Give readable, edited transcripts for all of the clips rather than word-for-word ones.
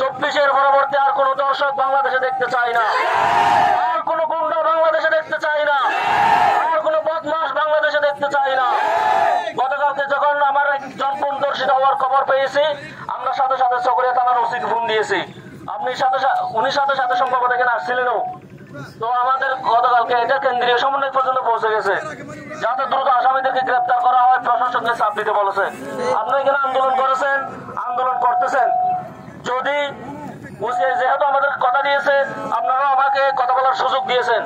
24-এর পরবর্তী আর কোন দর্শক বাংলাদেশে দেখতে চাই না, আর কোন গুন্ডা বাংলাদেশে দেখতে চাই না, আর কোন বদমাশ বাংলাদেশে দেখতে চাই না। গতকালকে যখন আমার একজন পরিদর্শিত হওয়ার খবর পেয়েছি, আমরা সাথে সাথে চকরিয়া থানার ওসিকে ফোন দিয়েছি। উনি সাথে সাথে সম্ভবত এখানে আসছিলেনও। তো আমাদের গতকালকে এটা কেন্দ্রীয় সমন্বয় পর্যন্ত পৌঁছে গেছে, যাতে দ্রুত আসামিদেরকে গ্রেপ্তার করা হয়। প্রশাসনকে চাপ দিতে বলেছে। আপনি এখানে আন্দোলন করেছেন, আন্দোলন করতেছেন, যদি যেহেতু আমাদের কথা দিয়েছে, আপনারাও আমাকে কথা বলার সুযোগ দিয়েছেন,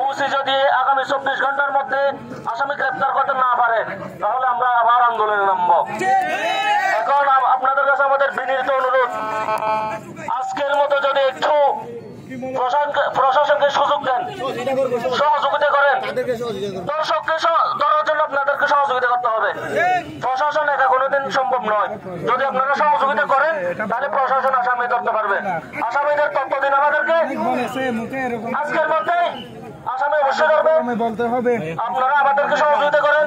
ওসি যদি আগামী 24 ঘন্টার মধ্যে আসামি গ্রেপ্তার করতে না পারে, তাহলে আমরা আবার আন্দোলনে নামবো। এখন আপনাদের কাছে আমাদের বিনীত অনুরোধ, আজকের মতো যদি একটু প্রশাসনকে সুযোগ দেন, সহযোগিতা করেন। দর্শককে ধরার জন্য আপনাদেরকে সহযোগিতা করতে হবে। প্রশাসন একা কোনোদিন সম্ভব নয়। যদি আপনারা সহযোগিতা করেন, তাহলে প্রশাসন আসামি ধরতে পারবে। আসামিদের তথ্য দিন আমাদেরকে, আজকের মধ্যে আসামি অবশ্যই ধরবে। আপনারা আমাদেরকে সহযোগিতা করেন,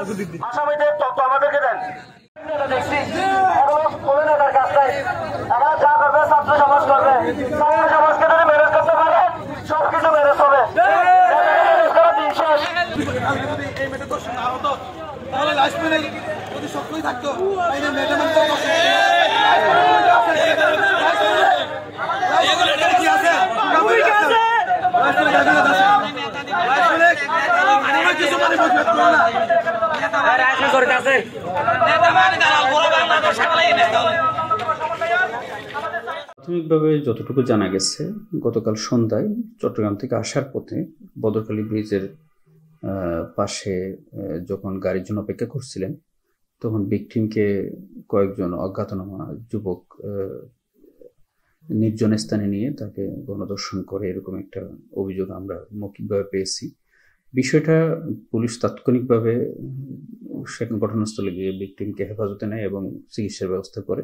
আসামিদের তথ্য আমাদেরকে দেন। দেখছি কাজ নাই, তারা যা করবে ছাত্র সমাজ করবে। ছাত্র সমাজকে যদি ম্যানেজ করতে পারে, সবকিছু ম্যানেজ হবে। প্রাথমিকভাবে যতটুকু জানা গেছে, গতকাল সন্ধ্যায় চট্টগ্রাম থেকে আসার পথে বদরখালী ব্রিজের পাশে যখন গাড়ির জন্য অপেক্ষা করছিলেন, তখন ভিকটিমকে কয়েকজন অজ্ঞাতনামা যুবক নির্জন স্থানে নিয়ে তাকে গণধর্ষণ করে, এরকম একটা অভিযোগ আমরা মৌখিকভাবে পেয়েছি। বিষয়টা পুলিশ তাৎক্ষণিকভাবে সেখানে ঘটনাস্থলে গিয়ে ভিকটিমকে হেফাজতে নেয় এবং চিকিৎসার ব্যবস্থা করে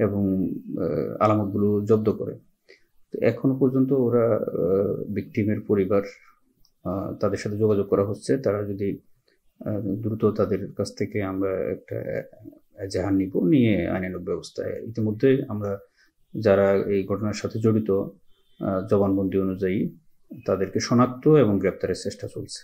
এবং আলামতগুলো জব্দ করে। এখনো পর্যন্ত ওরা ভিকটিমের পরিবার, তাদের সাথে যোগাযোগ করা হচ্ছে। তারা যদি দ্রুত, তাদের কাছ থেকে আমরা একটা এজাহার নিয়ে আইনানুগ ব্যবস্থায়, ইতিমধ্যে আমরা যারা এই ঘটনার সাথে জড়িত জবানবন্দি অনুযায়ী তাদেরকে শনাক্ত এবং গ্রেপ্তারের চেষ্টা চলছে।